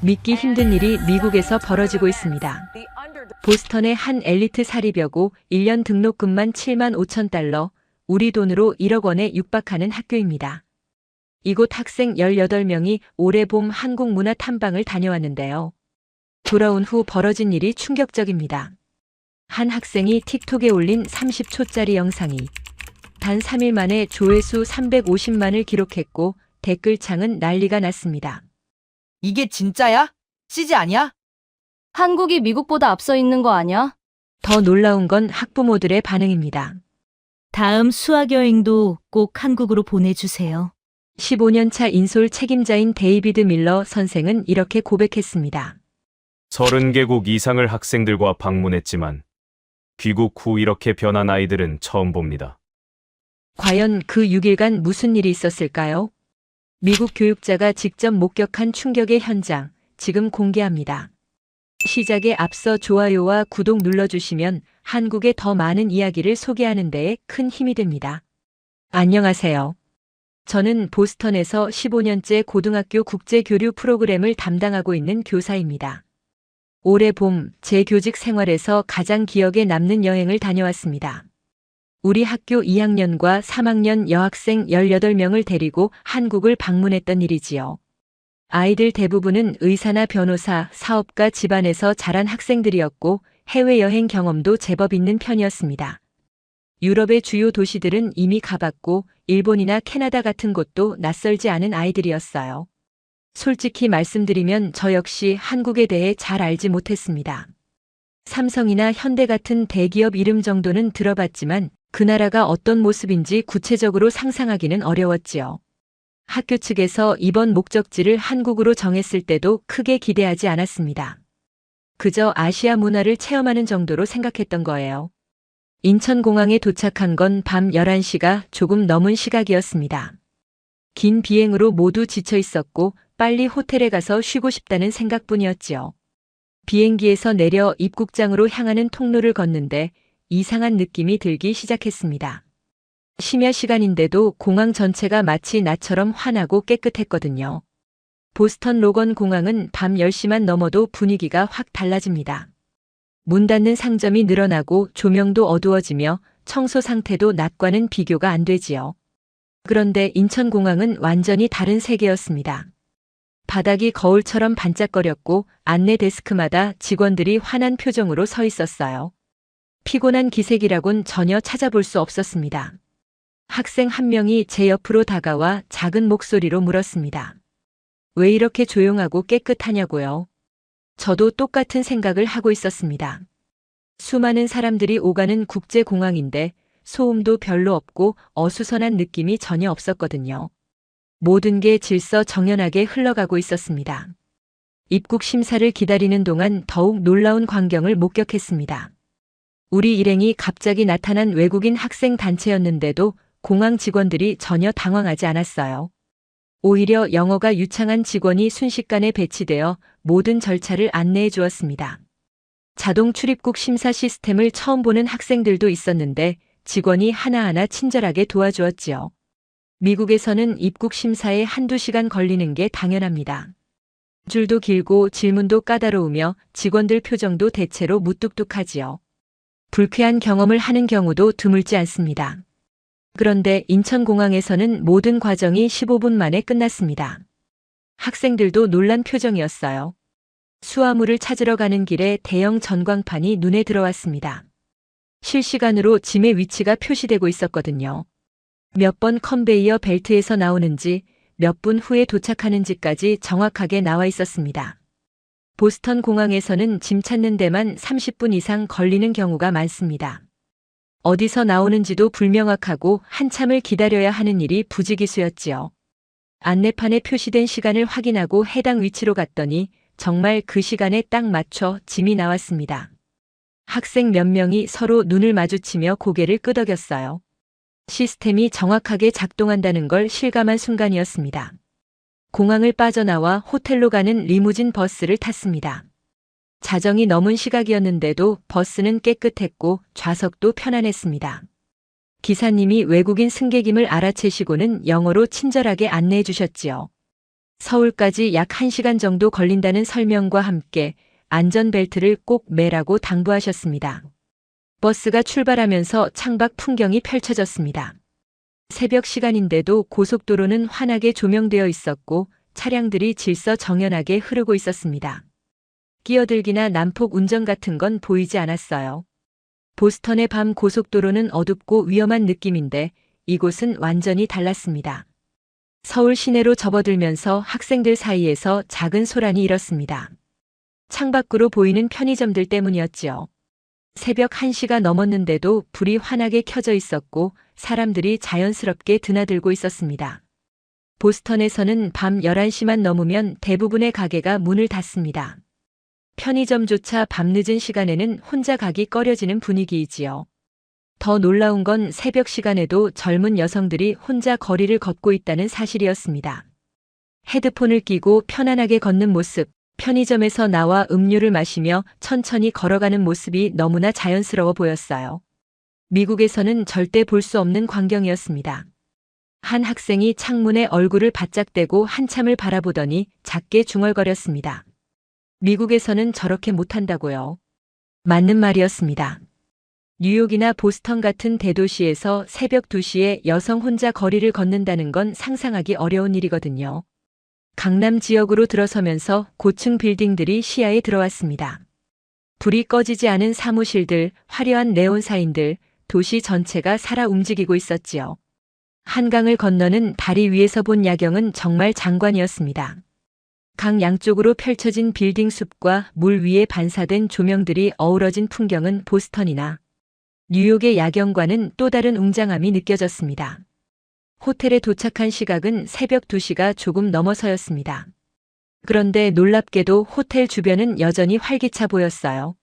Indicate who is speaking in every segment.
Speaker 1: 믿기 힘든 일이 미국에서 벌어지고 있습니다. 보스턴의 한 엘리트 사립여고 1년 등록금만 7만 5천 달러, 우리 돈으로 1억 원에 육박하는 학교입니다. 이곳 학생 18명이 올해 봄 한국 문화 탐방을 다녀왔는데요. 돌아온 후 벌어진 일이 충격적입니다. 한 학생이 틱톡에 올린 30초짜리 영상이 단 3일 만에 조회수 350만을 기록했고 댓글창은 난리가 났습니다.
Speaker 2: 이게 진짜야? CG 아니야?
Speaker 3: 한국이 미국보다 앞서 있는 거 아니야?
Speaker 1: 더 놀라운 건 학부모들의 반응입니다.
Speaker 4: 다음 수학여행도 꼭 한국으로 보내주세요.
Speaker 1: 15년차 인솔 책임자인 데이비드 밀러 선생은 이렇게 고백했습니다.
Speaker 5: 30개국 이상을 학생들과 방문했지만 귀국 후 이렇게 변한 아이들은 처음 봅니다.
Speaker 1: 과연 그 6일간 무슨 일이 있었을까요? 미국 교육자가 직접 목격한 충격의 현장, 지금 공개합니다. 시작에 앞서 좋아요와 구독 눌러주시면 한국의 더 많은 이야기를 소개하는 데에 큰 힘이 됩니다. 안녕하세요. 저는 보스턴에서 15년째 고등학교 국제교류 프로그램을 담당하고 있는 교사입니다. 올해 봄 제 교직 생활에서 가장 기억에 남는 여행을 다녀왔습니다. 우리 학교 2학년과 3학년 여학생 18명을 데리고 한국을 방문했던 일이지요. 아이들 대부분은 의사나 변호사, 사업가 집안에서 자란 학생들이었고 해외여행 경험도 제법 있는 편이었습니다. 유럽의 주요 도시들은 이미 가봤고 일본이나 캐나다 같은 곳도 낯설지 않은 아이들이었어요. 솔직히 말씀드리면 저 역시 한국에 대해 잘 알지 못했습니다. 삼성이나 현대 같은 대기업 이름 정도는 들어봤지만 그 나라가 어떤 모습인지 구체적으로 상상하기는 어려웠지요. 학교 측에서 이번 목적지를 한국으로 정했을 때도 크게 기대하지 않았습니다. 그저 아시아 문화를 체험하는 정도로 생각했던 거예요. 인천공항에 도착한 건 밤 11시가 조금 넘은 시각이었습니다. 긴 비행으로 모두 지쳐 있었고 빨리 호텔에 가서 쉬고 싶다는 생각뿐이었지요. 비행기에서 내려 입국장으로 향하는 통로를 걷는데 이상한 느낌이 들기 시작했습니다. 심야 시간인데도 공항 전체가 마치 나처럼 환하고 깨끗했거든요. 보스턴 로건 공항은 밤 10시만 넘어도 분위기가 확 달라집니다. 문 닫는 상점이 늘어나고 조명도 어두워지며 청소 상태도 낮과는 비교가 안 되지요. 그런데 인천공항은 완전히 다른 세계였습니다. 바닥이 거울처럼 반짝거렸고 안내 데스크마다 직원들이 환한 표정으로 서 있었어요. 피곤한 기색이라곤 전혀 찾아볼 수 없었습니다. 학생 한 명이 제 옆으로 다가와 작은 목소리로 물었습니다. 왜 이렇게 조용하고 깨끗하냐고요? 저도 똑같은 생각을 하고 있었습니다. 수많은 사람들이 오가는 국제공항인데 소음도 별로 없고 어수선한 느낌이 전혀 없었거든요. 모든 게 질서정연하게 흘러가고 있었습니다. 입국 심사를 기다리는 동안 더욱 놀라운 광경을 목격했습니다. 우리 일행이 갑자기 나타난 외국인 학생 단체였는데도 공항 직원들이 전혀 당황하지 않았어요. 오히려 영어가 유창한 직원이 순식간에 배치되어 모든 절차를 안내해 주었습니다. 자동 출입국 심사 시스템을 처음 보는 학생들도 있었는데 직원이 하나하나 친절하게 도와주었지요. 미국에서는 입국 심사에 한두 시간 걸리는 게 당연합니다. 줄도 길고 질문도 까다로우며 직원들 표정도 대체로 무뚝뚝하지요. 불쾌한 경험을 하는 경우도 드물지 않습니다. 그런데 인천공항에서는 모든 과정이 15분 만에 끝났습니다. 학생들도 놀란 표정이었어요. 수화물을 찾으러 가는 길에 대형 전광판이 눈에 들어왔습니다. 실시간으로 짐의 위치가 표시되고 있었거든요. 몇 번 컨베이어 벨트에서 나오는지, 몇 분 후에 도착하는지까지 정확하게 나와 있었습니다. 보스턴 공항에서는 짐 찾는 데만 30분 이상 걸리는 경우가 많습니다. 어디서 나오는지도 불명확하고 한참을 기다려야 하는 일이 부지기수였지요. 안내판에 표시된 시간을 확인하고 해당 위치로 갔더니 정말 그 시간에 딱 맞춰 짐이 나왔습니다. 학생 몇 명이 서로 눈을 마주치며 고개를 끄덕였어요. 시스템이 정확하게 작동한다는 걸 실감한 순간이었습니다. 공항을 빠져나와 호텔로 가는 리무진 버스를 탔습니다. 자정이 넘은 시각이었는데도 버스는 깨끗했고 좌석도 편안했습니다. 기사님이 외국인 승객임을 알아채시고는 영어로 친절하게 안내해 주셨지요. 서울까지 약 1시간 정도 걸린다는 설명과 함께 안전벨트를 꼭 매라고 당부하셨습니다. 버스가 출발하면서 창밖 풍경이 펼쳐졌습니다. 새벽 시간인데도 고속도로는 환하게 조명되어 있었고 차량들이 질서정연하게 흐르고 있었습니다. 끼어들기나 난폭 운전 같은 건 보이지 않았어요. 보스턴의 밤 고속도로는 어둡고 위험한 느낌인데 이곳은 완전히 달랐습니다. 서울 시내로 접어들면서 학생들 사이에서 작은 소란이 일었습니다. 창밖으로 보이는 편의점들 때문이었지요. 새벽 1시가 넘었는데도 불이 환하게 켜져 있었고 사람들이 자연스럽게 드나들고 있었습니다. 보스턴에서는 밤 11시만 넘으면 대부분의 가게가 문을 닫습니다. 편의점조차 밤늦은 시간에는 혼자 가기 꺼려지는 분위기이지요. 더 놀라운 건 새벽 시간에도 젊은 여성들이 혼자 거리를 걷고 있다는 사실이었습니다. 헤드폰을 끼고 편안하게 걷는 모습, 편의점에서 나와 음료를 마시며 천천히 걸어가는 모습이 너무나 자연스러워 보였어요. 미국에서는 절대 볼 수 없는 광경이었습니다. 한 학생이 창문에 얼굴을 바짝 대고 한참을 바라보더니 작게 중얼거렸습니다. 미국에서는 저렇게 못한다고요. 맞는 말이었습니다. 뉴욕이나 보스턴 같은 대도시에서 새벽 2시에 여성 혼자 거리를 걷는다는 건 상상하기 어려운 일이거든요. 강남 지역으로 들어서면서 고층 빌딩들이 시야에 들어왔습니다. 불이 꺼지지 않은 사무실들, 화려한 네온 사인들, 도시 전체가 살아 움직이고 있었지요. 한강을 건너는 다리 위에서 본 야경은 정말 장관이었습니다. 강 양쪽으로 펼쳐진 빌딩 숲과 물 위에 반사된 조명들이 어우러진 풍경은 보스턴이나 뉴욕의 야경과는 또 다른 웅장함이 느껴졌습니다. 호텔에 도착한 시각은 새벽 2시가 조금 넘어서였습니다. 그런데 놀랍게도 호텔 주변은 여전히 활기차 보였어요.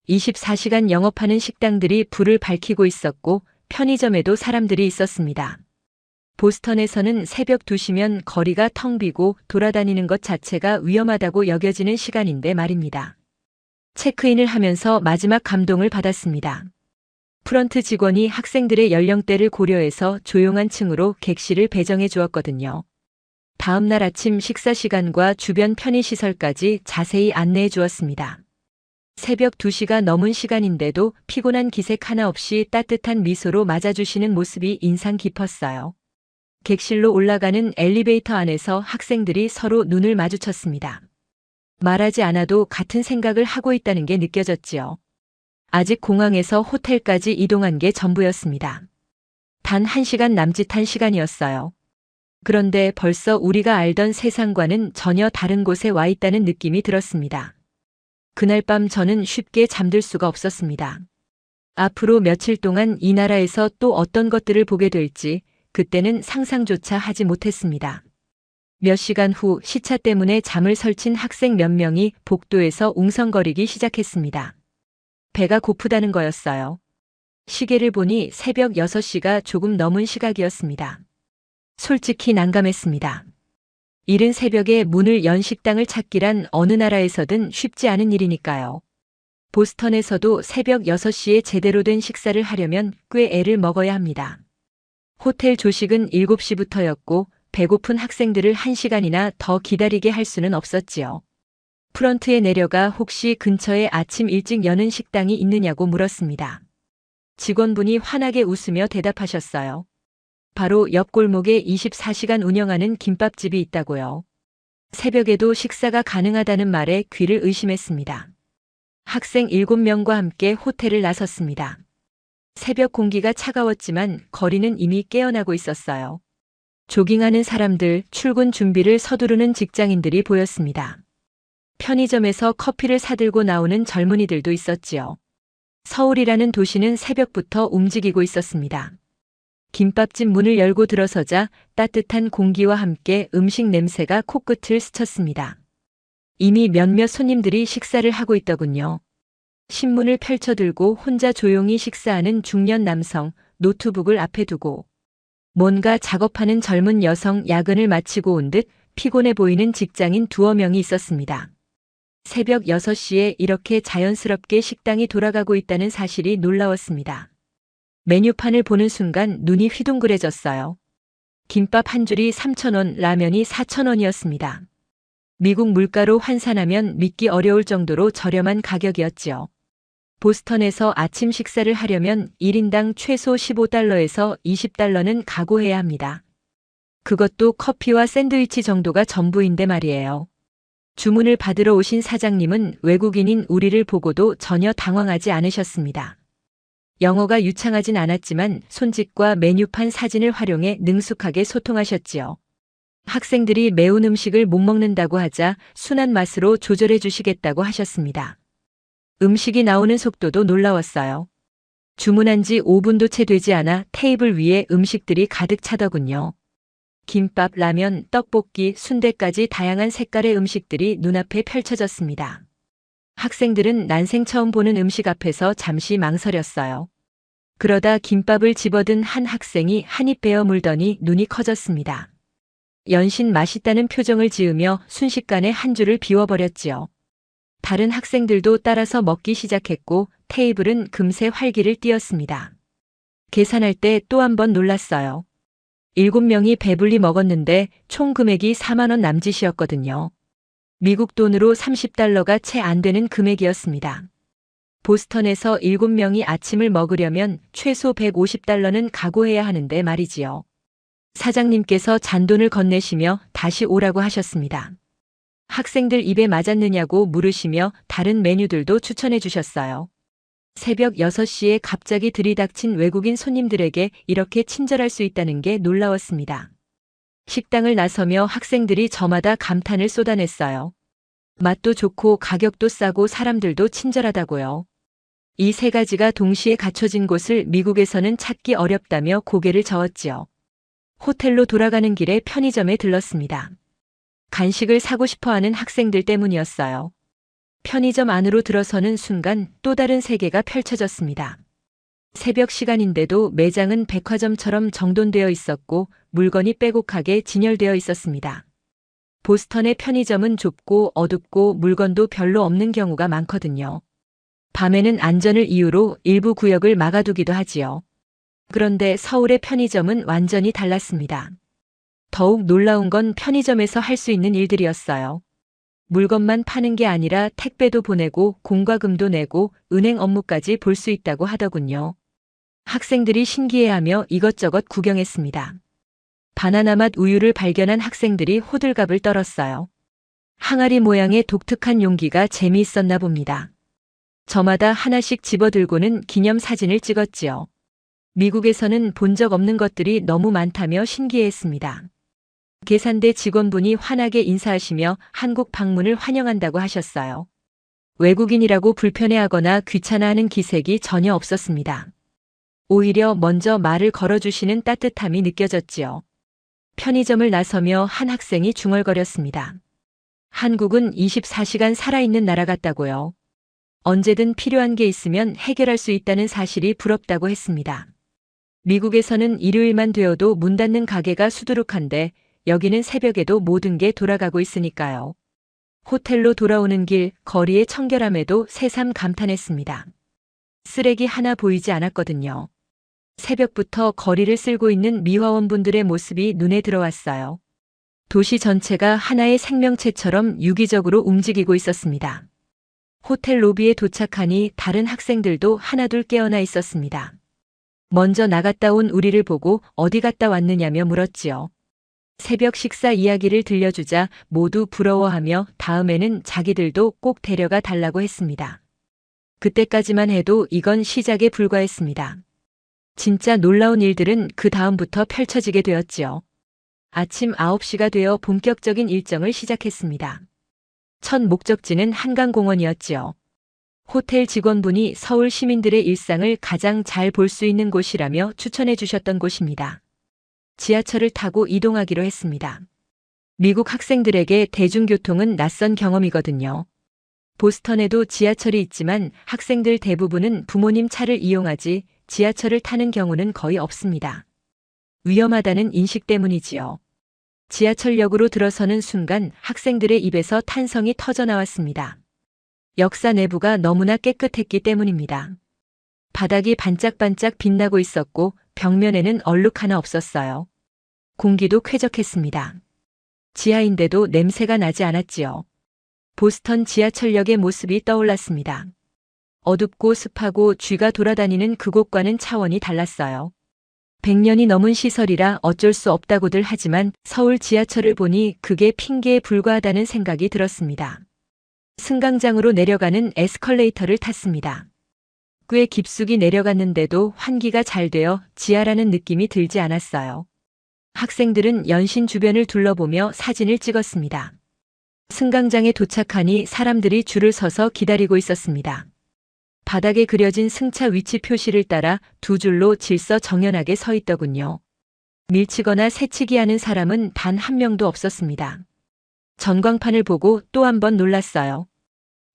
Speaker 1: 24시간 영업하는 식당들이 불을 밝히고 있었고 편의점에도 사람들이 있었습니다. 보스턴에서는 새벽 2시면 거리가 텅 비고 돌아다니는 것 자체가 위험하다고 여겨지는 시간인데 말입니다. 체크인을 하면서 마지막 감동을 받았습니다. 프런트 직원이 학생들의 연령대를 고려해서 조용한 층으로 객실을 배정해 주었거든요. 다음 날 아침 식사 시간과 주변 편의시설까지 자세히 안내해 주었습니다. 새벽 2시가 넘은 시간인데도 피곤한 기색 하나 없이 따뜻한 미소로 맞아주시는 모습이 인상 깊었어요. 객실로 올라가는 엘리베이터 안에서 학생들이 서로 눈을 마주쳤습니다. 말하지 않아도 같은 생각을 하고 있다는 게 느껴졌지요. 아직 공항에서 호텔까지 이동한 게 전부였습니다. 단 1시간 남짓한 시간이었어요. 그런데 벌써 우리가 알던 세상과는 전혀 다른 곳에 와 있다는 느낌이 들었습니다. 그날 밤 저는 쉽게 잠들 수가 없었습니다. 앞으로 며칠 동안 이 나라에서 또 어떤 것들을 보게 될지 그때는 상상조차 하지 못했습니다. 몇 시간 후 시차 때문에 잠을 설친 학생 몇 명이 복도에서 웅성거리기 시작했습니다. 배가 고프다는 거였어요. 시계를 보니 새벽 6시가 조금 넘은 시각이었습니다. 솔직히 난감했습니다. 이른 새벽에 문을 연 식당을 찾기란 어느 나라에서든 쉽지 않은 일이니까요. 보스턴에서도 새벽 6시에 제대로 된 식사를 하려면 꽤 애를 먹어야 합니다. 호텔 조식은 7시부터였고 배고픈 학생들을 1시간이나 더 기다리게 할 수는 없었지요. 프런트에 내려가 혹시 근처에 아침 일찍 여는 식당이 있느냐고 물었습니다. 직원분이 환하게 웃으며 대답하셨어요. 바로 옆 골목에 24시간 운영하는 김밥집이 있다고요. 새벽에도 식사가 가능하다는 말에 귀를 의심했습니다. 학생 7명과 함께 호텔을 나섰습니다. 새벽 공기가 차가웠지만 거리는 이미 깨어나고 있었어요. 조깅하는 사람들, 출근 준비를 서두르는 직장인들이 보였습니다. 편의점에서 커피를 사들고 나오는 젊은이들도 있었지요. 서울이라는 도시는 새벽부터 움직이고 있었습니다. 김밥집 문을 열고 들어서자 따뜻한 공기와 함께 음식 냄새가 코끝을 스쳤습니다. 이미 몇몇 손님들이 식사를 하고 있더군요. 신문을 펼쳐들고 혼자 조용히 식사하는 중년 남성, 노트북을 앞에 두고 뭔가 작업하는 젊은 여성, 야근을 마치고 온 듯 피곤해 보이는 직장인 두어 명이 있었습니다. 새벽 6시에 이렇게 자연스럽게 식당이 돌아가고 있다는 사실이 놀라웠습니다. 메뉴판을 보는 순간 눈이 휘둥그레졌어요. 김밥 한 줄이 3,000원, 라면이 4,000원이었습니다. 미국 물가로 환산하면 믿기 어려울 정도로 저렴한 가격이었지요. 보스턴에서 아침 식사를 하려면 1인당 최소 15달러에서 20달러는 각오해야 합니다. 그것도 커피와 샌드위치 정도가 전부인데 말이에요. 주문을 받으러 오신 사장님은 외국인인 우리를 보고도 전혀 당황하지 않으셨습니다. 영어가 유창하진 않았지만 손짓과 메뉴판 사진을 활용해 능숙하게 소통하셨지요. 학생들이 매운 음식을 못 먹는다고 하자 순한 맛으로 조절해 주시겠다고 하셨습니다. 음식이 나오는 속도도 놀라웠어요. 주문한 지 5분도 채 되지 않아 테이블 위에 음식들이 가득 차더군요. 김밥, 라면, 떡볶이, 순대까지 다양한 색깔의 음식들이 눈앞에 펼쳐졌습니다. 학생들은 난생 처음 보는 음식 앞에서 잠시 망설였어요. 그러다 김밥을 집어든 한 학생이 한입 베어 물더니 눈이 커졌습니다. 연신 맛있다는 표정을 지으며 순식간에 한 줄을 비워버렸지요. 다른 학생들도 따라서 먹기 시작했고 테이블은 금세 활기를 띠었습니다. 계산할 때 또 한 번 놀랐어요. 7명이 배불리 먹었는데 총 금액이 4만 원 남짓이었거든요. 미국 돈으로 30달러가 채 안 되는 금액이었습니다. 보스턴에서 7명이 아침을 먹으려면 최소 150달러는 각오해야 하는데 말이지요. 사장님께서 잔돈을 건네시며 다시 오라고 하셨습니다. 학생들 입에 맞았느냐고 물으시며 다른 메뉴들도 추천해 주셨어요. 새벽 6시에 갑자기 들이닥친 외국인 손님들에게 이렇게 친절할 수 있다는 게 놀라웠습니다. 식당을 나서며 학생들이 저마다 감탄을 쏟아냈어요. 맛도 좋고 가격도 싸고 사람들도 친절하다고요. 이 세 가지가 동시에 갖춰진 곳을 미국에서는 찾기 어렵다며 고개를 저었지요. 호텔로 돌아가는 길에 편의점에 들렀습니다. 간식을 사고 싶어하는 학생들 때문이었어요. 편의점 안으로 들어서는 순간 또 다른 세계가 펼쳐졌습니다. 새벽 시간인데도 매장은 백화점처럼 정돈되어 있었고 물건이 빼곡하게 진열되어 있었습니다. 보스턴의 편의점은 좁고 어둡고 물건도 별로 없는 경우가 많거든요. 밤에는 안전을 이유로 일부 구역을 막아두기도 하지요. 그런데 서울의 편의점은 완전히 달랐습니다. 더욱 놀라운 건 편의점에서 할 수 있는 일들이었어요. 물건만 파는 게 아니라 택배도 보내고 공과금도 내고 은행 업무까지 볼 수 있다고 하더군요. 학생들이 신기해하며 이것저것 구경했습니다. 바나나 맛 우유를 발견한 학생들이 호들갑을 떨었어요. 항아리 모양의 독특한 용기가 재미있었나 봅니다. 저마다 하나씩 집어들고는 기념사진을 찍었지요. 미국에서는 본 적 없는 것들이 너무 많다며 신기해했습니다. 계산대 직원분이 환하게 인사하시며 한국 방문을 환영한다고 하셨어요. 외국인이라고 불편해하거나 귀찮아하는 기색이 전혀 없었습니다. 오히려 먼저 말을 걸어주시는 따뜻함이 느껴졌지요. 편의점을 나서며 한 학생이 중얼거렸습니다. 한국은 24시간 살아있는 나라 같다고요. 언제든 필요한 게 있으면 해결할 수 있다는 사실이 부럽다고 했습니다. 미국에서는 일요일만 되어도 문 닫는 가게가 수두룩한데 여기는 새벽에도 모든 게 돌아가고 있으니까요. 호텔로 돌아오는 길 거리의 청결함에도 새삼 감탄했습니다. 쓰레기 하나 보이지 않았거든요. 새벽부터 거리를 쓸고 있는 미화원분들의 모습이 눈에 들어왔어요. 도시 전체가 하나의 생명체처럼 유기적으로 움직이고 있었습니다. 호텔 로비에 도착하니 다른 학생들도 하나둘 깨어나 있었습니다. 먼저 나갔다 온 우리를 보고 어디 갔다 왔느냐며 물었지요. 새벽 식사 이야기를 들려주자 모두 부러워하며 다음에는 자기들도 꼭 데려가 달라고 했습니다. 그때까지만 해도 이건 시작에 불과했습니다. 진짜 놀라운 일들은 그 다음부터 펼쳐지게 되었지요. 아침 9시가 되어 본격적인 일정을 시작했습니다. 첫 목적지는 한강공원이었지요. 호텔 직원분이 서울 시민들의 일상을 가장 잘 볼 수 있는 곳이라며 추천해 주셨던 곳입니다. 지하철을 타고 이동하기로 했습니다. 미국 학생들에게 대중교통은 낯선 경험이거든요. 보스턴에도 지하철이 있지만 학생들 대부분은 부모님 차를 이용하지 지하철을 타는 경우는 거의 없습니다. 위험하다는 인식 때문이지요. 지하철역으로 들어서는 순간 학생들의 입에서 탄성이 터져 나왔습니다. 역사 내부가 너무나 깨끗했기 때문입니다. 바닥이 반짝반짝 빛나고 있었고 벽면에는 얼룩 하나 없었어요. 공기도 쾌적했습니다. 지하인데도 냄새가 나지 않았지요. 보스턴 지하철역의 모습이 떠올랐습니다. 어둡고 습하고 쥐가 돌아다니는 그곳과는 차원이 달랐어요. 100년이 넘은 시설이라 어쩔 수 없다고들 하지만 서울 지하철을 보니 그게 핑계에 불과하다는 생각이 들었습니다. 승강장으로 내려가는 에스컬레이터를 탔습니다. 꽤 깊숙이 내려갔는데도 환기가 잘 되어 지하라는 느낌이 들지 않았어요. 학생들은 연신 주변을 둘러보며 사진을 찍었습니다. 승강장에 도착하니 사람들이 줄을 서서 기다리고 있었습니다. 바닥에 그려진 승차 위치 표시를 따라 두 줄로 질서정연하게 서 있더군요. 밀치거나 새치기 하는 사람은 단 한 명도 없었습니다. 전광판을 보고 또 한 번 놀랐어요.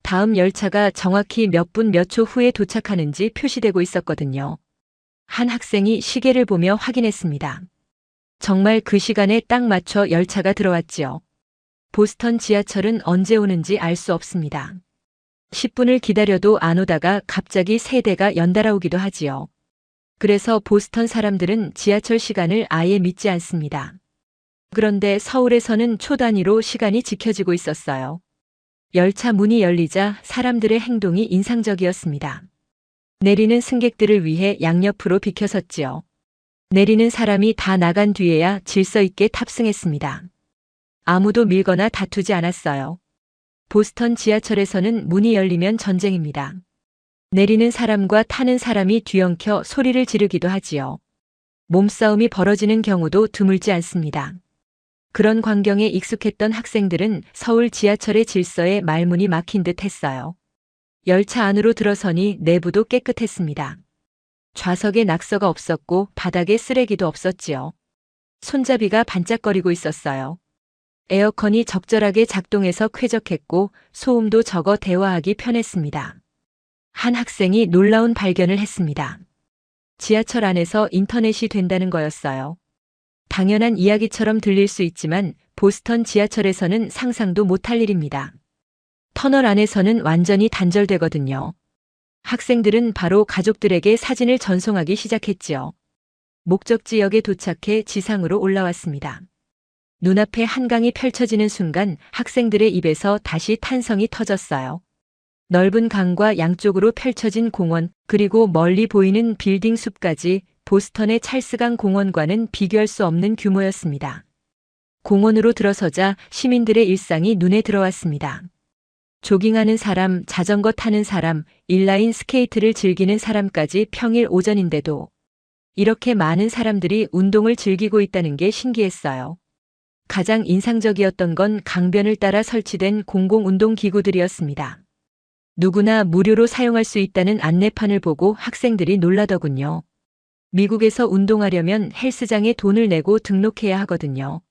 Speaker 1: 다음 열차가 정확히 몇 분 몇 초 후에 도착하는지 표시되고 있었거든요. 한 학생이 시계를 보며 확인했습니다. 정말 그 시간에 딱 맞춰 열차가 들어왔지요. 보스턴 지하철은 언제 오는지 알 수 없습니다. 10분을 기다려도 안 오다가 갑자기 세 대가 연달아 오기도 하지요. 그래서 보스턴 사람들은 지하철 시간을 아예 믿지 않습니다. 그런데 서울에서는 초 단위로 시간이 지켜지고 있었어요. 열차 문이 열리자 사람들의 행동이 인상적이었습니다. 내리는 승객들을 위해 양옆으로 비켜섰지요. 내리는 사람이 다 나간 뒤에야 질서 있게 탑승했습니다. 아무도 밀거나 다투지 않았어요. 보스턴 지하철에서는 문이 열리면 전쟁입니다. 내리는 사람과 타는 사람이 뒤엉켜 소리를 지르기도 하지요. 몸싸움이 벌어지는 경우도 드물지 않습니다. 그런 광경에 익숙했던 학생들은 서울 지하철의 질서에 말문이 막힌 듯 했어요. 열차 안으로 들어서니 내부도 깨끗했습니다. 좌석에 낙서가 없었고 바닥에 쓰레기도 없었지요. 손잡이가 반짝거리고 있었어요. 에어컨이 적절하게 작동해서 쾌적했고 소음도 적어 대화하기 편했습니다. 한 학생이 놀라운 발견을 했습니다. 지하철 안에서 인터넷이 된다는 거였어요. 당연한 이야기처럼 들릴 수 있지만 보스턴 지하철에서는 상상도 못할 일입니다. 터널 안에서는 완전히 단절되거든요. 학생들은 바로 가족들에게 사진을 전송하기 시작했지요. 목적지역에 도착해 지상으로 올라왔습니다. 눈앞에 한강이 펼쳐지는 순간 학생들의 입에서 다시 탄성이 터졌어요. 넓은 강과 양쪽으로 펼쳐진 공원, 그리고 멀리 보이는 빌딩 숲까지 보스턴의 찰스강 공원과는 비교할 수 없는 규모였습니다. 공원으로 들어서자 시민들의 일상이 눈에 들어왔습니다. 조깅하는 사람, 자전거 타는 사람, 인라인 스케이트를 즐기는 사람까지 평일 오전인데도 이렇게 많은 사람들이 운동을 즐기고 있다는 게 신기했어요. 가장 인상적이었던 건 강변을 따라 설치된 공공운동기구들이었습니다. 누구나 무료로 사용할 수 있다는 안내판을 보고 학생들이 놀라더군요. 미국에서 운동하려면 헬스장에 돈을 내고 등록해야 하거든요.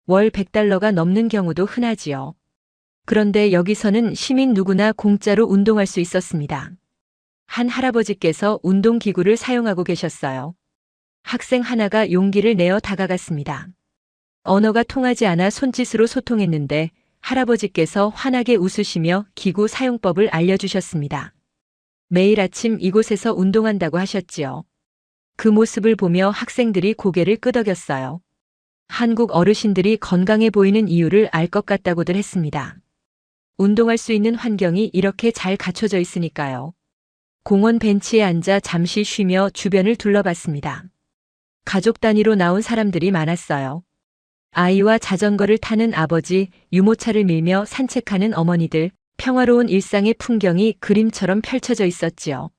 Speaker 1: 월 $100가 넘는 경우도 흔하지요. 그런데 여기서는 시민 누구나 공짜로 운동할 수 있었습니다. 한 할아버지께서 운동기구를 사용하고 계셨어요. 학생 하나가 용기를 내어 다가갔습니다. 언어가 통하지 않아 손짓으로 소통했는데 할아버지께서 환하게 웃으시며 기구 사용법을 알려주셨습니다. 매일 아침 이곳에서 운동한다고 하셨지요. 그 모습을 보며 학생들이 고개를 끄덕였어요. 한국 어르신들이 건강해 보이는 이유를 알 것 같다고들 했습니다. 운동할 수 있는 환경이 이렇게 잘 갖춰져 있으니까요. 공원 벤치에 앉아 잠시 쉬며 주변을 둘러봤습니다. 가족 단위로 나온 사람들이 많았어요. 아이와 자전거를 타는 아버지, 유모차를 밀며 산책하는 어머니들, 평화로운 일상의 풍경이 그림처럼 펼쳐져 있었지요.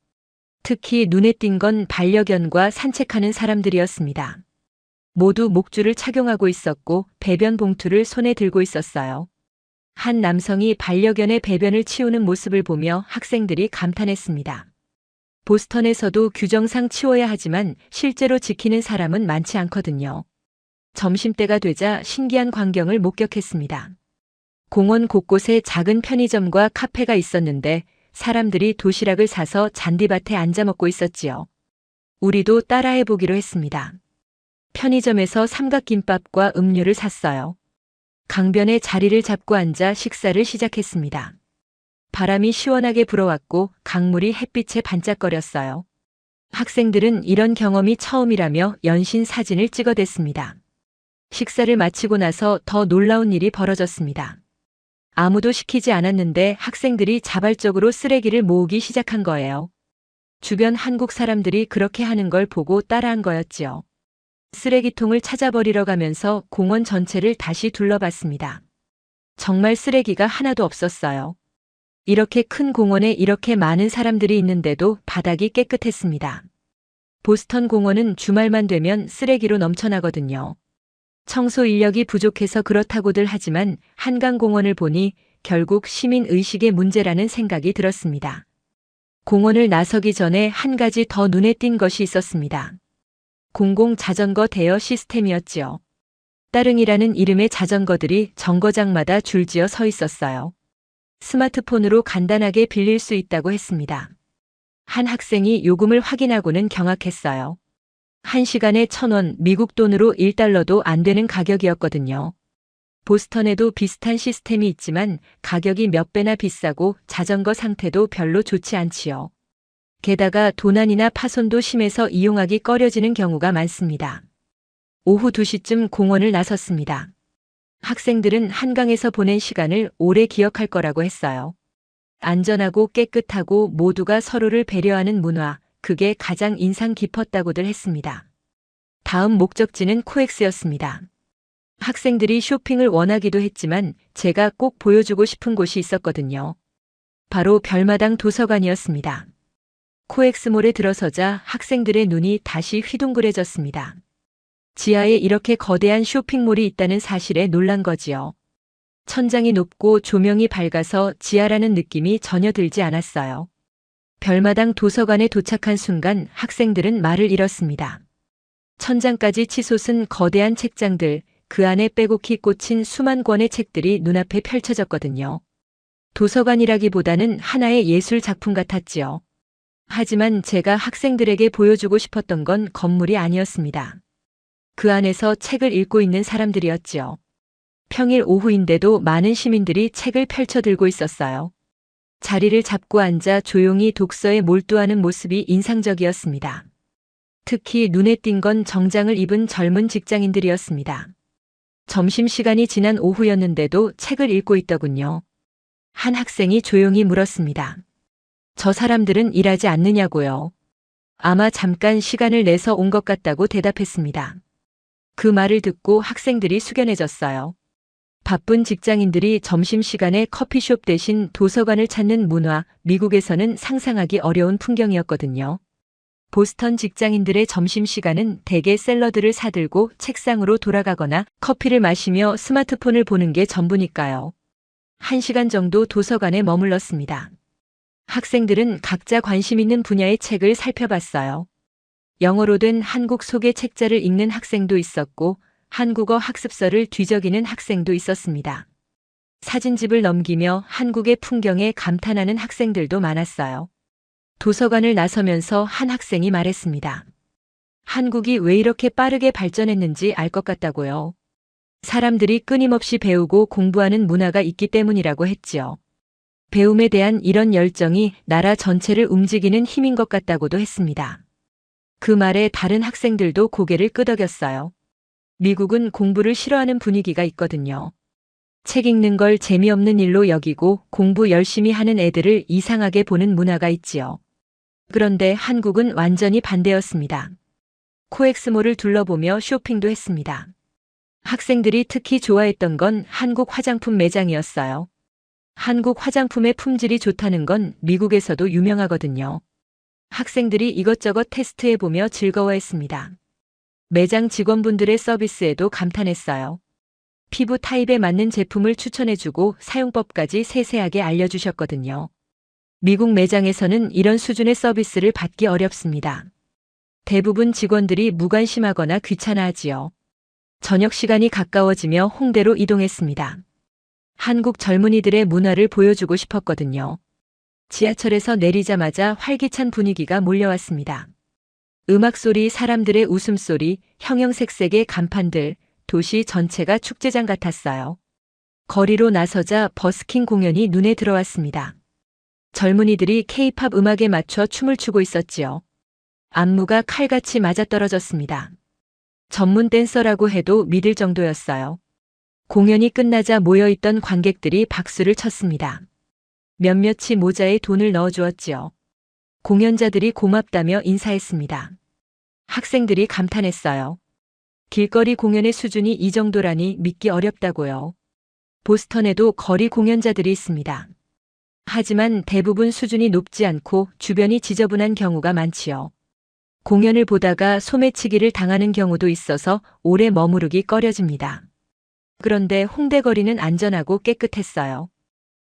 Speaker 1: 특히 눈에 띈 건 반려견과 산책하는 사람들이었습니다. 모두 목줄을 착용하고 있었고 배변 봉투를 손에 들고 있었어요. 한 남성이 반려견의 배변을 치우는 모습을 보며 학생들이 감탄했습니다. 보스턴에서도 규정상 치워야 하지만 실제로 지키는 사람은 많지 않거든요. 점심때가 되자 신기한 광경을 목격했습니다. 공원 곳곳에 작은 편의점과 카페가 있었는데 사람들이 도시락을 사서 잔디밭에 앉아 먹고 있었지요. 우리도 따라해보기로 했습니다. 편의점에서 삼각김밥과 음료를 샀어요. 강변에 자리를 잡고 앉아 식사를 시작했습니다. 바람이 시원하게 불어왔고 강물이 햇빛에 반짝거렸어요. 학생들은 이런 경험이 처음이라며 연신 사진을 찍어댔습니다. 식사를 마치고 나서 더 놀라운 일이 벌어졌습니다. 아무도 시키지 않았는데 학생들이 자발적으로 쓰레기를 모으기 시작한 거예요. 주변 한국 사람들이 그렇게 하는 걸 보고 따라한 거였지요. 쓰레기통을 찾아버리러 가면서 공원 전체를 다시 둘러봤습니다. 정말 쓰레기가 하나도 없었어요. 이렇게 큰 공원에 이렇게 많은 사람들이 있는데도 바닥이 깨끗했습니다. 보스턴 공원은 주말만 되면 쓰레기로 넘쳐나거든요. 청소 인력이 부족해서 그렇다고들 하지만 한강공원을 보니 결국 시민의식의 문제라는 생각이 들었습니다. 공원을 나서기 전에 한 가지 더 눈에 띈 것이 있었습니다. 공공 자전거 대여 시스템이었지요. 따릉이라는 이름의 자전거들이 정거장마다 줄지어 서 있었어요. 스마트폰으로 간단하게 빌릴 수 있다고 했습니다. 한 학생이 요금을 확인하고는 경악했어요. 1시간에 1,000원, 미국 돈으로 1달러도 안 되는 가격이었거든요. 보스턴에도 비슷한 시스템이 있지만 가격이 몇 배나 비싸고 자전거 상태도 별로 좋지 않지요. 게다가 도난이나 파손도 심해서 이용하기 꺼려지는 경우가 많습니다. 오후 2시쯤 공원을 나섰습니다. 학생들은 한강에서 보낸 시간을 오래 기억할 거라고 했어요. 안전하고 깨끗하고 모두가 서로를 배려하는 문화, 그게 가장 인상 깊었다고들 했습니다. 다음 목적지는 코엑스였습니다. 학생들이 쇼핑을 원하기도 했지만 제가 꼭 보여주고 싶은 곳이 있었거든요. 바로 별마당 도서관이었습니다. 코엑스몰에 들어서자 학생들의 눈이 다시 휘둥그레졌습니다. 지하에 이렇게 거대한 쇼핑몰이 있다는 사실에 놀란 거지요. 천장이 높고 조명이 밝아서 지하라는 느낌이 전혀 들지 않았어요. 별마당 도서관에 도착한 순간 학생들은 말을 잃었습니다. 천장까지 치솟은 거대한 책장들, 그 안에 빼곡히 꽂힌 수만 권의 책들이 눈앞에 펼쳐졌거든요. 도서관이라기보다는 하나의 예술 작품 같았지요. 하지만 제가 학생들에게 보여주고 싶었던 건 건물이 아니었습니다. 그 안에서 책을 읽고 있는 사람들이었지요. 평일 오후인데도 많은 시민들이 책을 펼쳐 들고 있었어요. 자리를 잡고 앉아 조용히 독서에 몰두하는 모습이 인상적이었습니다. 특히 눈에 띈 건 정장을 입은 젊은 직장인들이었습니다. 점심시간이 지난 오후였는데도 책을 읽고 있더군요. 한 학생이 조용히 물었습니다. 저 사람들은 일하지 않느냐고요. 아마 잠깐 시간을 내서 온 것 같다고 대답했습니다. 그 말을 듣고 학생들이 숙연해졌어요. 바쁜 직장인들이 점심시간에 커피숍 대신 도서관을 찾는 문화, 미국에서는 상상하기 어려운 풍경이었거든요. 보스턴 직장인들의 점심시간은 대개 샐러드를 사들고 책상으로 돌아가거나 커피를 마시며 스마트폰을 보는 게 전부니까요. 1시간 정도 도서관에 머물렀습니다. 학생들은 각자 관심 있는 분야의 책을 살펴봤어요. 영어로 된 한국 소개 책자를 읽는 학생도 있었고 한국어 학습서를 뒤적이는 학생도 있었습니다. 사진집을 넘기며 한국의 풍경에 감탄하는 학생들도 많았어요. 도서관을 나서면서 한 학생이 말했습니다. 한국이 왜 이렇게 빠르게 발전했는지 알 것 같다고요. 사람들이 끊임없이 배우고 공부하는 문화가 있기 때문이라고 했지요. 배움에 대한 이런 열정이 나라 전체를 움직이는 힘인 것 같다고도 했습니다. 그 말에 다른 학생들도 고개를 끄덕였어요. 미국은 공부를 싫어하는 분위기가 있거든요. 책 읽는 걸 재미없는 일로 여기고 공부 열심히 하는 애들을 이상하게 보는 문화가 있지요. 그런데 한국은 완전히 반대였습니다. 코엑스몰을 둘러보며 쇼핑도 했습니다. 학생들이 특히 좋아했던 건 한국 화장품 매장이었어요. 한국 화장품의 품질이 좋다는 건 미국에서도 유명하거든요. 학생들이 이것저것 테스트해보며 즐거워했습니다. 매장 직원분들의 서비스에도 감탄했어요. 피부 타입에 맞는 제품을 추천해주고 사용법까지 세세하게 알려주셨거든요. 미국 매장에서는 이런 수준의 서비스를 받기 어렵습니다. 대부분 직원들이 무관심하거나 귀찮아하지요. 저녁 시간이 가까워지며 홍대로 이동했습니다. 한국 젊은이들의 문화를 보여주고 싶었거든요. 지하철에서 내리자마자 활기찬 분위기가 몰려왔습니다. 음악소리, 사람들의 웃음소리, 형형색색의 간판들, 도시 전체가 축제장 같았어요. 거리로 나서자 버스킹 공연이 눈에 들어왔습니다. 젊은이들이 K-팝 음악에 맞춰 춤을 추고 있었지요. 안무가 칼같이 맞아떨어졌습니다. 전문 댄서라고 해도 믿을 정도였어요. 공연이 끝나자 모여있던 관객들이 박수를 쳤습니다. 몇몇이 모자에 돈을 넣어주었지요. 공연자들이 고맙다며 인사했습니다. 학생들이 감탄했어요. 길거리 공연의 수준이 이 정도라니 믿기 어렵다고요. 보스턴에도 거리 공연자들이 있습니다. 하지만 대부분 수준이 높지 않고 주변이 지저분한 경우가 많지요. 공연을 보다가 소매치기를 당하는 경우도 있어서 오래 머무르기 꺼려집니다. 그런데 홍대 거리는 안전하고 깨끗했어요.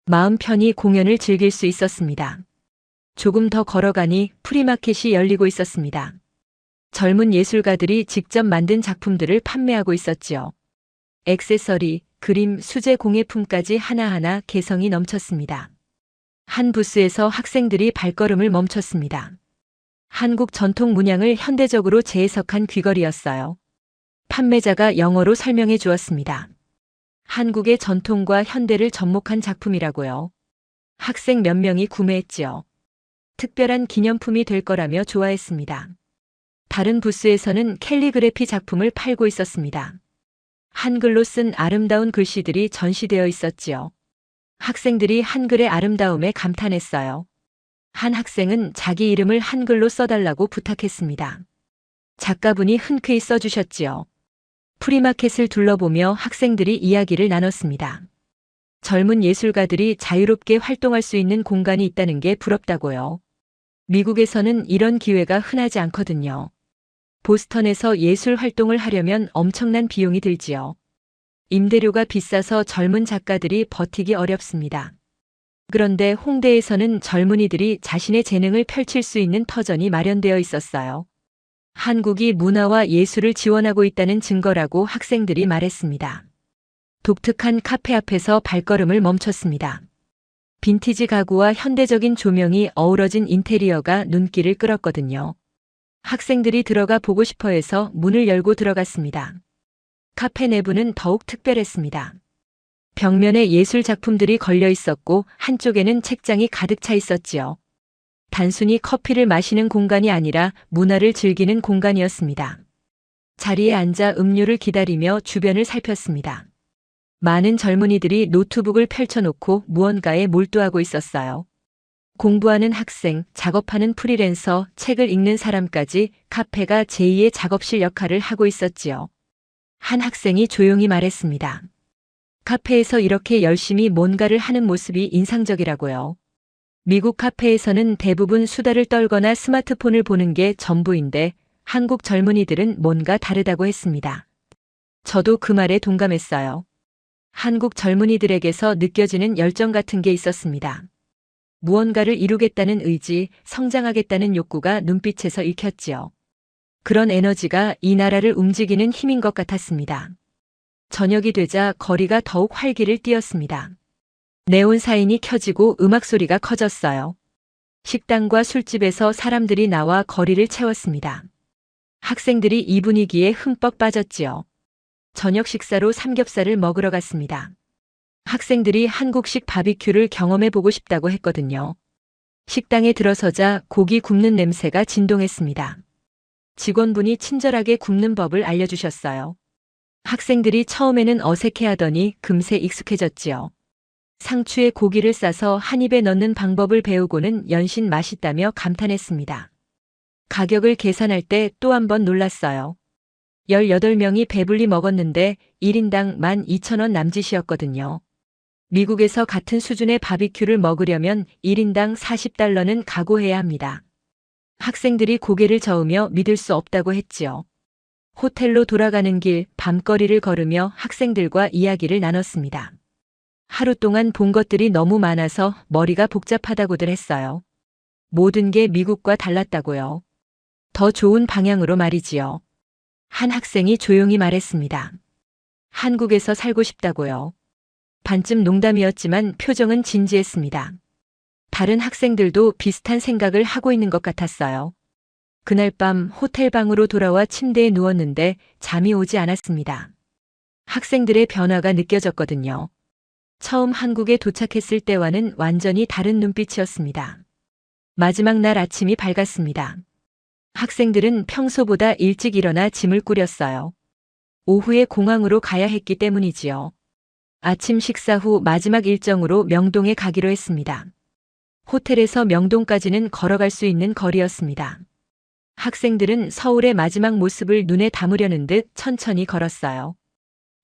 Speaker 1: 마음 편히 공연을 즐길 수 있었습니다. 조금 더 걸어가니 프리마켓이 열리고 있었습니다. 젊은 예술가들이 직접 만든 작품들을 판매하고 있었지요. 액세서리, 그림, 수제 공예품까지 하나하나 개성이 넘쳤습니다. 한 부스에서 학생들이 발걸음을 멈췄습니다. 한국 전통 문양을 현대적으로 재해석한 귀걸이였어요. 판매자가 영어로 설명해 주었습니다. 한국의 전통과 현대를 접목한 작품이라고요. 학생 몇 명이 구매했지요. 특별한 기념품이 될 거라며 좋아했습니다. 다른 부스에서는 캘리그래피 작품을 팔고 있었습니다. 한글로 쓴 아름다운 글씨들이 전시되어 있었지요. 학생들이 한글의 아름다움에 감탄했어요. 한 학생은 자기 이름을 한글로 써달라고 부탁했습니다. 작가분이 흔쾌히 써주셨지요. 프리마켓을 둘러보며 학생들이 이야기를 나눴습니다. 젊은 예술가들이 자유롭게 활동할 수 있는 공간이 있다는 게 부럽다고요. 미국에서는 이런 기회가 흔하지 않거든요. 보스턴에서 예술 활동을 하려면 엄청난 비용이 들지요. 임대료가 비싸서 젊은 작가들이 버티기 어렵습니다. 그런데 홍대에서는 젊은이들이 자신의 재능을 펼칠 수 있는 터전이 마련되어 있었어요. 한국이 문화와 예술을 지원하고 있다는 증거라고 학생들이 말했습니다. 독특한 카페 앞에서 발걸음을 멈췄습니다. 빈티지 가구와 현대적인 조명이 어우러진 인테리어가 눈길을 끌었거든요. 학생들이 들어가 보고 싶어 해서 문을 열고 들어갔습니다. 카페 내부는 더욱 특별했습니다. 벽면에 예술 작품들이 걸려 있었고 한쪽에는 책장이 가득 차 있었지요. 단순히 커피를 마시는 공간이 아니라 문화를 즐기는 공간이었습니다. 자리에 앉아 음료를 기다리며 주변을 살폈습니다. 많은 젊은이들이 노트북을 펼쳐놓고 무언가에 몰두하고 있었어요. 공부하는 학생, 작업하는 프리랜서, 책을 읽는 사람까지 카페가 제2의 작업실 역할을 하고 있었지요. 한 학생이 조용히 말했습니다. 카페에서 이렇게 열심히 뭔가를 하는 모습이 인상적이라고요. 미국 카페에서는 대부분 수다를 떨거나 스마트폰을 보는 게 전부인데 한국 젊은이들은 뭔가 다르다고 했습니다. 저도 그 말에 동감했어요. 한국 젊은이들에게서 느껴지는 열정 같은 게 있었습니다. 무언가를 이루겠다는 의지, 성장하겠다는 욕구가 눈빛에서 읽혔지요. 그런 에너지가 이 나라를 움직이는 힘인 것 같았습니다. 저녁이 되자 거리가 더욱 활기를 띠었습니다. 네온 사인이 켜지고 음악 소리가 커졌어요. 식당과 술집에서 사람들이 나와 거리를 채웠습니다. 학생들이 이 분위기에 흠뻑 빠졌지요. 저녁 식사로 삼겹살을 먹으러 갔습니다. 학생들이 한국식 바비큐를 경험해 보고 싶다고 했거든요. 식당에 들어서자 고기 굽는 냄새가 진동했습니다. 직원분이 친절하게 굽는 법을 알려주셨어요. 학생들이 처음에는 어색해하더니 금세 익숙해졌지요. 상추에 고기를 싸서 한 입에 넣는 방법을 배우고는 연신 맛있다며 감탄했습니다. 가격을 계산할 때 또 한 번 놀랐어요. 18명이 배불리 먹었는데 1인당 12,000원 남짓이었거든요. 미국에서 같은 수준의 바비큐를 먹으려면 1인당 40달러는 각오해야 합니다. 학생들이 고개를 저으며 믿을 수 없다고 했지요. 호텔로 돌아가는 길 밤거리를 걸으며 학생들과 이야기를 나눴습니다. 하루 동안 본 것들이 너무 많아서 머리가 복잡하다고들 했어요. 모든 게 미국과 달랐다고요. 더 좋은 방향으로 말이지요. 한 학생이 조용히 말했습니다. 한국에서 살고 싶다고요. 반쯤 농담이었지만 표정은 진지했습니다. 다른 학생들도 비슷한 생각을 하고 있는 것 같았어요. 그날 밤 호텔 방으로 돌아와 침대에 누웠는데 잠이 오지 않았습니다. 학생들의 변화가 느껴졌거든요. 처음 한국에 도착했을 때와는 완전히 다른 눈빛이었습니다. 마지막 날 아침이 밝았습니다. 학생들은 평소보다 일찍 일어나 짐을 꾸렸어요. 오후에 공항으로 가야 했기 때문이지요. 아침 식사 후 마지막 일정으로 명동에 가기로 했습니다. 호텔에서 명동까지는 걸어갈 수 있는 거리였습니다. 학생들은 서울의 마지막 모습을 눈에 담으려는 듯 천천히 걸었어요.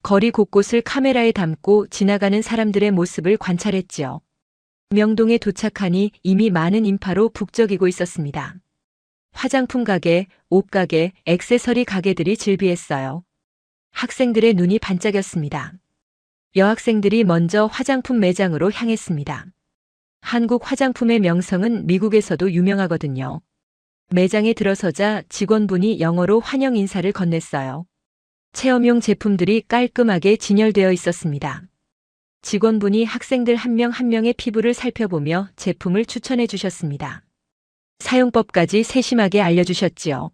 Speaker 1: 거리 곳곳을 카메라에 담고 지나가는 사람들의 모습을 관찰했지요. 명동에 도착하니 이미 많은 인파로 북적이고 있었습니다. 화장품 가게, 옷가게, 액세서리 가게들이 즐비했어요. 학생들의 눈이 반짝였습니다. 여학생들이 먼저 화장품 매장으로 향했습니다. 한국 화장품의 명성은 미국에서도 유명하거든요. 매장에 들어서자 직원분이 영어로 환영 인사를 건넸어요. 체험용 제품들이 깔끔하게 진열되어 있었습니다. 직원분이 학생들 한 명 한 명의 피부를 살펴보며 제품을 추천해 주셨습니다. 사용법까지 세심하게 알려주셨지요.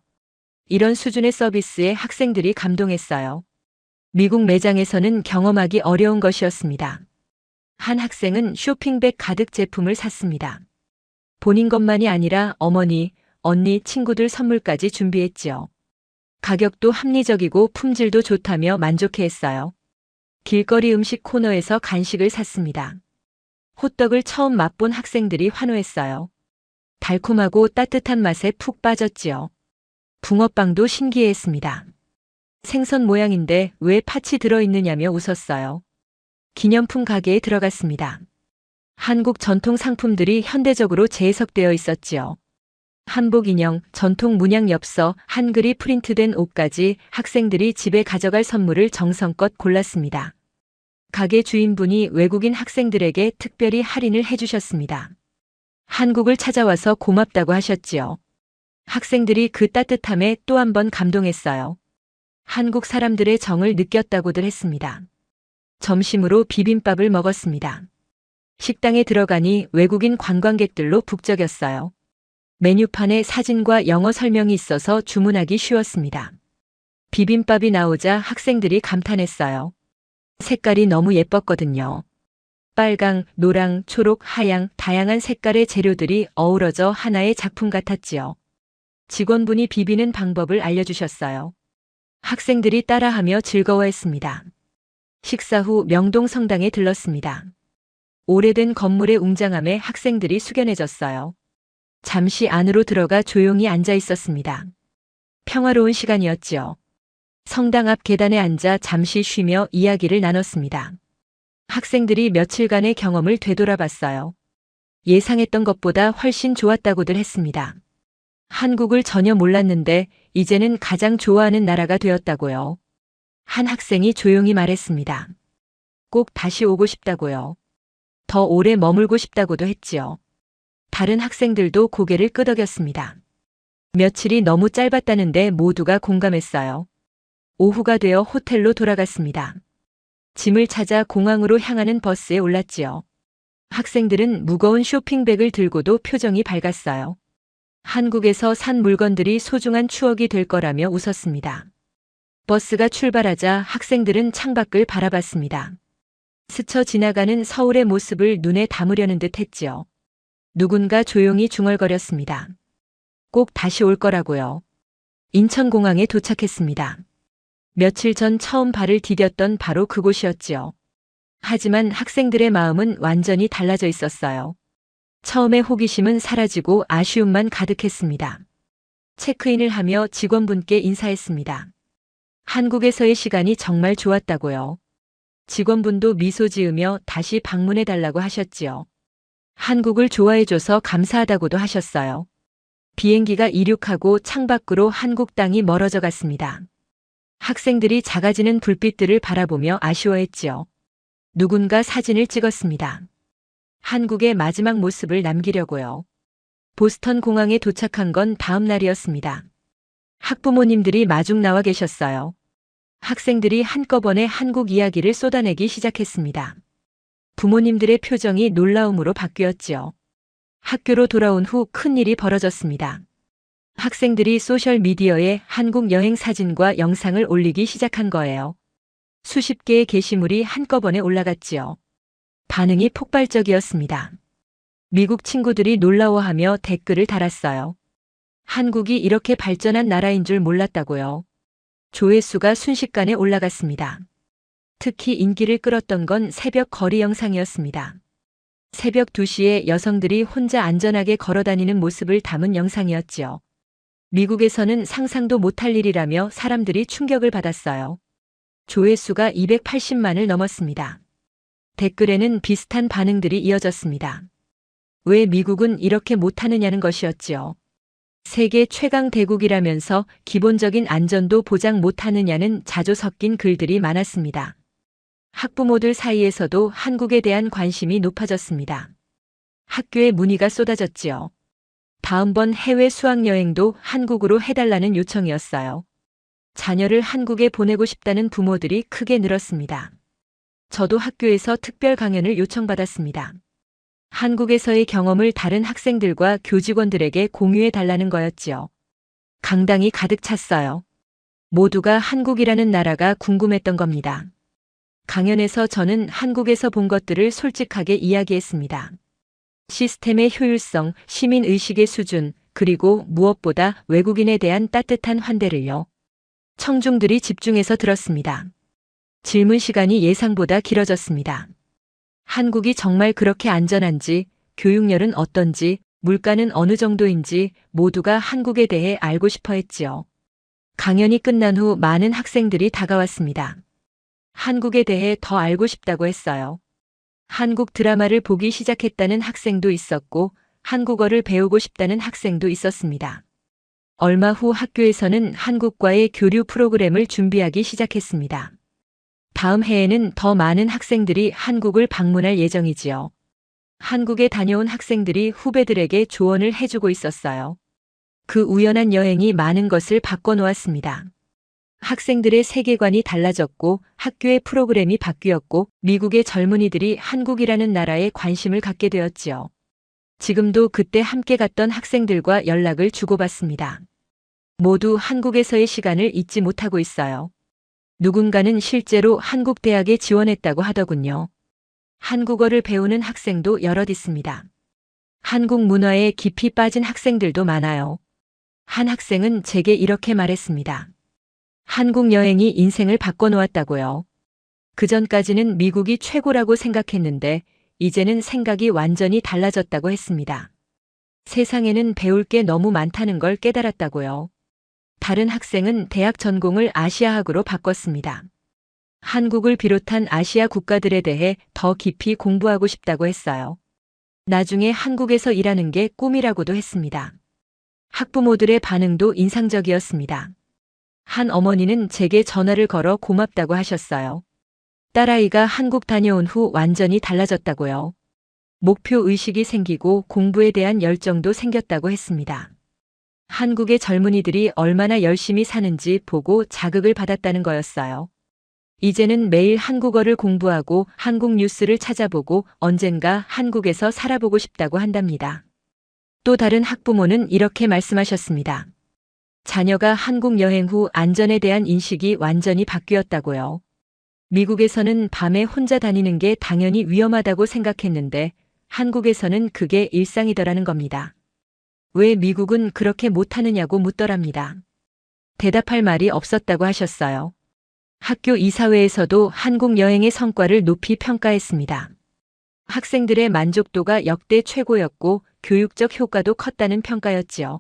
Speaker 1: 이런 수준의 서비스에 학생들이 감동했어요. 미국 매장에서는 경험하기 어려운 것이었습니다. 한 학생은 쇼핑백 가득 제품을 샀습니다. 본인 것만이 아니라 어머니, 언니, 친구들 선물까지 준비했지요. 가격도 합리적이고 품질도 좋다며 만족해했어요. 길거리 음식 코너에서 간식을 샀습니다. 호떡을 처음 맛본 학생들이 환호했어요. 달콤하고 따뜻한 맛에 푹 빠졌지요. 붕어빵도 신기해했습니다. 생선 모양인데 왜 팥이 들어있느냐며 웃었어요. 기념품 가게에 들어갔습니다. 한국 전통 상품들이 현대적으로 재해석되어 있었지요. 한복 인형, 전통 문양 엽서, 한글이 프린트된 옷까지 학생들이 집에 가져갈 선물을 정성껏 골랐습니다. 가게 주인분이 외국인 학생들에게 특별히 할인을 해주셨습니다. 한국을 찾아와서 고맙다고 하셨지요. 학생들이 그 따뜻함에 또 한 번 감동했어요. 한국 사람들의 정을 느꼈다고들 했습니다. 점심으로 비빔밥을 먹었습니다. 식당에 들어가니 외국인 관광객들로 북적였어요. 메뉴판에 사진과 영어 설명이 있어서 주문하기 쉬웠습니다. 비빔밥이 나오자 학생들이 감탄했어요. 색깔이 너무 예뻤거든요. 빨강, 노랑, 초록, 하양, 다양한 색깔의 재료들이 어우러져 하나의 작품 같았지요. 직원분이 비비는 방법을 알려주셨어요. 학생들이 따라하며 즐거워했습니다. 식사 후 명동 성당에 들렀습니다. 오래된 건물의 웅장함에 학생들이 숙연해졌어요. 잠시 안으로 들어가 조용히 앉아 있었습니다. 평화로운 시간이었지요. 성당 앞 계단에 앉아 잠시 쉬며 이야기를 나눴습니다. 학생들이 며칠간의 경험을 되돌아봤어요. 예상했던 것보다 훨씬 좋았다고들 했습니다. 한국을 전혀 몰랐는데 이제는 가장 좋아하는 나라가 되었다고요. 한 학생이 조용히 말했습니다. 꼭 다시 오고 싶다고요. 더 오래 머물고 싶다고도 했지요. 다른 학생들도 고개를 끄덕였습니다. 며칠이 너무 짧았다는데 모두가 공감했어요. 오후가 되어 호텔로 돌아갔습니다. 짐을 찾아 공항으로 향하는 버스에 올랐지요. 학생들은 무거운 쇼핑백을 들고도 표정이 밝았어요. 한국에서 산 물건들이 소중한 추억이 될 거라며 웃었습니다. 버스가 출발하자 학생들은 창밖을 바라봤습니다. 스쳐 지나가는 서울의 모습을 눈에 담으려는 듯 했지요. 누군가 조용히 중얼거렸습니다. 꼭 다시 올 거라고요. 인천공항에 도착했습니다. 며칠 전 처음 발을 디뎠던 바로 그곳이었지요. 하지만 학생들의 마음은 완전히 달라져 있었어요. 처음의 호기심은 사라지고 아쉬움만 가득했습니다. 체크인을 하며 직원분께 인사했습니다. 한국에서의 시간이 정말 좋았다고요. 직원분도 미소 지으며 다시 방문해 달라고 하셨지요. 한국을 좋아해줘서 감사하다고도 하셨어요. 비행기가 이륙하고 창밖으로 한국 땅이 멀어져 갔습니다. 학생들이 작아지는 불빛들을 바라보며 아쉬워했지요. 누군가 사진을 찍었습니다. 한국의 마지막 모습을 남기려고요. 보스턴 공항에 도착한 건 다음 날이었습니다. 학부모님들이 마중 나와 계셨어요. 학생들이 한꺼번에 한국 이야기를 쏟아내기 시작했습니다. 부모님들의 표정이 놀라움으로 바뀌었지요. 학교로 돌아온 후 큰일이 벌어졌습니다. 학생들이 소셜미디어에 한국 여행 사진과 영상을 올리기 시작한 거예요. 수십 개의 게시물이 한꺼번에 올라갔지요. 반응이 폭발적이었습니다. 미국 친구들이 놀라워하며 댓글을 달았어요. 한국이 이렇게 발전한 나라인 줄 몰랐다고요. 조회수가 순식간에 올라갔습니다. 특히 인기를 끌었던 건 새벽 거리 영상이었습니다. 새벽 2시에 여성들이 혼자 안전하게 걸어다니는 모습을 담은 영상이었지요. 미국에서는 상상도 못할 일이라며 사람들이 충격을 받았어요. 조회수가 280만을 넘었습니다. 댓글에는 비슷한 반응들이 이어졌습니다. 왜 미국은 이렇게 못하느냐는 것이었지요. 세계 최강 대국이라면서 기본적인 안전도 보장 못하느냐는 자주 섞인 글들이 많았습니다. 학부모들 사이에서도 한국에 대한 관심이 높아졌습니다. 학교에 문의가 쏟아졌지요. 다음번 해외 수학여행도 한국으로 해달라는 요청이었어요. 자녀를 한국에 보내고 싶다는 부모들이 크게 늘었습니다. 저도 학교에서 특별 강연을 요청받았습니다. 한국에서의 경험을 다른 학생들과 교직원들에게 공유해 달라는 거였지요. 강당이 가득 찼어요. 모두가 한국이라는 나라가 궁금했던 겁니다. 강연에서 저는 한국에서 본 것들을 솔직하게 이야기했습니다. 시스템의 효율성, 시민의식의 수준, 그리고 무엇보다 외국인에 대한 따뜻한 환대를요. 청중들이 집중해서 들었습니다. 질문 시간이 예상보다 길어졌습니다. 한국이 정말 그렇게 안전한지, 교육열은 어떤지, 물가는 어느 정도인지 모두가 한국에 대해 알고 싶어 했지요. 강연이 끝난 후 많은 학생들이 다가왔습니다. 한국에 대해 더 알고 싶다고 했어요. 한국 드라마를 보기 시작했다는 학생도 있었고, 한국어를 배우고 싶다는 학생도 있었습니다. 얼마 후 학교에서는 한국과의 교류 프로그램을 준비하기 시작했습니다. 다음 해에는 더 많은 학생들이 한국을 방문할 예정이지요. 한국에 다녀온 학생들이 후배들에게 조언을 해주고 있었어요. 그 우연한 여행이 많은 것을 바꿔놓았습니다. 학생들의 세계관이 달라졌고 학교의 프로그램이 바뀌었고 미국의 젊은이들이 한국이라는 나라에 관심을 갖게 되었지요. 지금도 그때 함께 갔던 학생들과 연락을 주고받습니다. 모두 한국에서의 시간을 잊지 못하고 있어요. 누군가는 실제로 한국 대학에 지원했다고 하더군요. 한국어를 배우는 학생도 여럿 있습니다. 한국 문화에 깊이 빠진 학생들도 많아요. 한 학생은 제게 이렇게 말했습니다. 한국 여행이 인생을 바꿔놓았다고요. 그전까지는 미국이 최고라고 생각했는데 이제는 생각이 완전히 달라졌다고 했습니다. 세상에는 배울 게 너무 많다는 걸 깨달았다고요. 다른 학생은 대학 전공을 아시아학으로 바꿨습니다. 한국을 비롯한 아시아 국가들에 대해 더 깊이 공부하고 싶다고 했어요. 나중에 한국에서 일하는 게 꿈이라고도 했습니다. 학부모들의 반응도 인상적이었습니다. 한 어머니는 제게 전화를 걸어 고맙다고 하셨어요. 딸아이가 한국 다녀온 후 완전히 달라졌다고요. 목표 의식이 생기고 공부에 대한 열정도 생겼다고 했습니다. 한국의 젊은이들이 얼마나 열심히 사는지 보고 자극을 받았다는 거였어요. 이제는 매일 한국어를 공부하고 한국 뉴스를 찾아보고 언젠가 한국에서 살아보고 싶다고 한답니다. 또 다른 학부모는 이렇게 말씀하셨습니다. 자녀가 한국 여행 후 안전에 대한 인식이 완전히 바뀌었다고요. 미국에서는 밤에 혼자 다니는 게 당연히 위험하다고 생각했는데 한국에서는 그게 일상이더라는 겁니다. 왜 미국은 그렇게 못하느냐고 묻더랍니다. 대답할 말이 없었다고 하셨어요. 학교 이사회에서도 한국 여행의 성과를 높이 평가했습니다. 학생들의 만족도가 역대 최고였고 교육적 효과도 컸다는 평가였지요.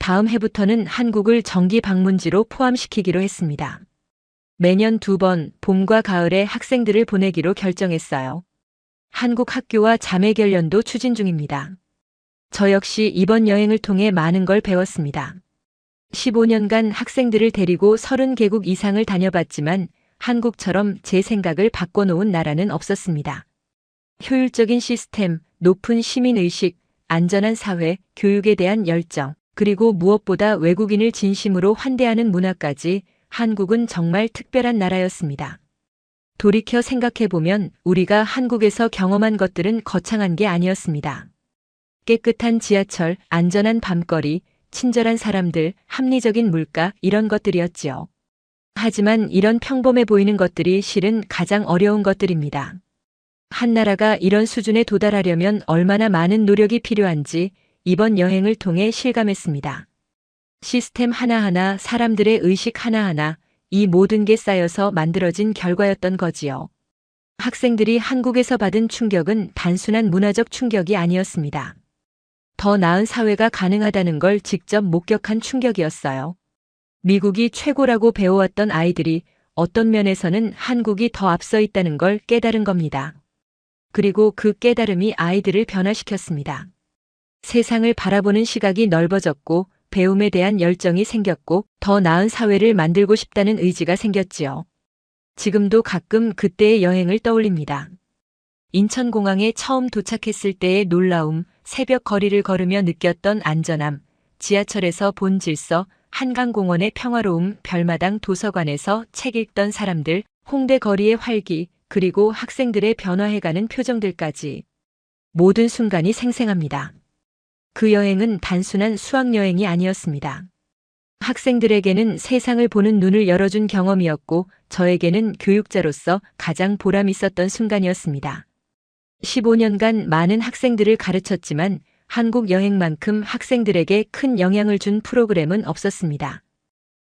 Speaker 1: 다음 해부터는 한국을 정기 방문지로 포함시키기로 했습니다. 매년 2번 봄과 가을에 학생들을 보내기로 결정했어요. 한국 학교와 자매결연도 추진 중입니다. 저 역시 이번 여행을 통해 많은 걸 배웠습니다. 15년간 학생들을 데리고 30개국 이상을 다녀봤지만 한국처럼 제 생각을 바꿔놓은 나라는 없었습니다. 효율적인 시스템, 높은 시민의식, 안전한 사회, 교육에 대한 열정, 그리고 무엇보다 외국인을 진심으로 환대하는 문화까지 한국은 정말 특별한 나라였습니다. 돌이켜 생각해보면 우리가 한국에서 경험한 것들은 거창한 게 아니었습니다. 깨끗한 지하철, 안전한 밤거리, 친절한 사람들, 합리적인 물가 이런 것들이었지요. 하지만 이런 평범해 보이는 것들이 실은 가장 어려운 것들입니다. 한 나라가 이런 수준에 도달하려면 얼마나 많은 노력이 필요한지 이번 여행을 통해 실감했습니다. 시스템 하나하나, 사람들의 의식 하나하나, 이 모든 게 쌓여서 만들어진 결과였던 거지요. 학생들이 한국에서 받은 충격은 단순한 문화적 충격이 아니었습니다. 더 나은 사회가 가능하다는 걸 직접 목격한 충격이었어요. 미국이 최고라고 배워왔던 아이들이 어떤 면에서는 한국이 더 앞서 있다는 걸 깨달은 겁니다. 그리고 그 깨달음이 아이들을 변화시켰습니다. 세상을 바라보는 시각이 넓어졌고 배움에 대한 열정이 생겼고 더 나은 사회를 만들고 싶다는 의지가 생겼지요. 지금도 가끔 그때의 여행을 떠올립니다. 인천공항에 처음 도착했을 때의 놀라움, 새벽 거리를 걸으며 느꼈던 안전함, 지하철에서 본 질서, 한강공원의 평화로움, 별마당 도서관에서 책 읽던 사람들, 홍대 거리의 활기, 그리고 학생들의 변화해가는 표정들까지 모든 순간이 생생합니다. 그 여행은 단순한 수학여행이 아니었습니다. 학생들에게는 세상을 보는 눈을 열어준 경험이었고 저에게는 교육자로서 가장 보람 있었던 순간이었습니다. 15년간 많은 학생들을 가르쳤지만 한국 여행만큼 학생들에게 큰 영향을 준 프로그램은 없었습니다.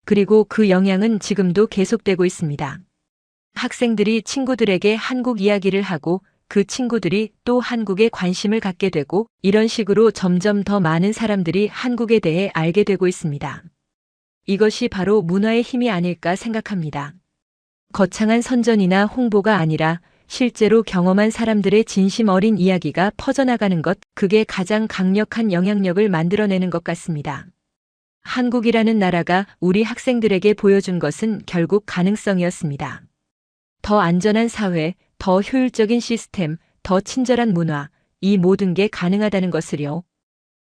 Speaker 1: 그리고 그 영향은 지금도 계속되고 있습니다. 학생들이 친구들에게 한국 이야기를 하고 그 친구들이 또 한국에 관심을 갖게 되고 이런 식으로 점점 더 많은 사람들이 한국에 대해 알게 되고 있습니다. 이것이 바로 문화의 힘이 아닐까 생각합니다. 거창한 선전이나 홍보가 아니라 실제로 경험한 사람들의 진심 어린 이야기가 퍼져나가는 것, 그게 가장 강력한 영향력을 만들어내는 것 같습니다. 한국이라는 나라가 우리 학생들에게 보여준 것은 결국 가능성이었습니다. 더 안전한 사회, 더 효율적인 시스템, 더 친절한 문화, 이 모든 게 가능하다는 것을요.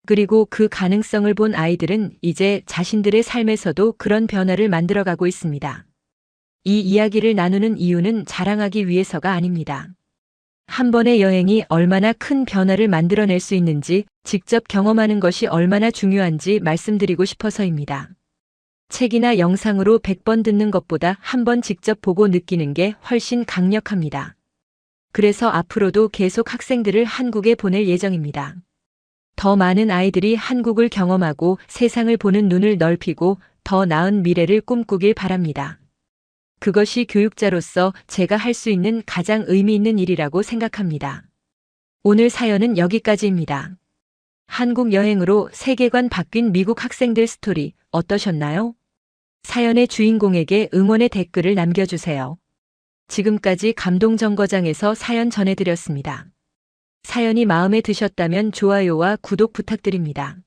Speaker 1: 그리고 그 가능성을 본 아이들은 이제 자신들의 삶에서도 그런 변화를 만들어가고 있습니다. 이 이야기를 나누는 이유는 자랑하기 위해서가 아닙니다. 한 번의 여행이 얼마나 큰 변화를 만들어낼 수 있는지 직접 경험하는 것이 얼마나 중요한지 말씀드리고 싶어서입니다. 책이나 영상으로 100번 듣는 것보다 한 번 직접 보고 느끼는 게 훨씬 강력합니다. 그래서 앞으로도 계속 학생들을 한국에 보낼 예정입니다. 더 많은 아이들이 한국을 경험하고 세상을 보는 눈을 넓히고 더 나은 미래를 꿈꾸길 바랍니다. 그것이 교육자로서 제가 할 수 있는 가장 의미 있는 일이라고 생각합니다. 오늘 사연은 여기까지입니다. 한국 여행으로 세계관 바뀐 미국 학생들 스토리 어떠셨나요? 사연의 주인공에게 응원의 댓글을 남겨주세요. 지금까지 감동정거장에서 사연 전해드렸습니다. 사연이 마음에 드셨다면 좋아요와 구독 부탁드립니다.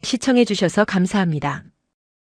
Speaker 1: 시청해주셔서 감사합니다.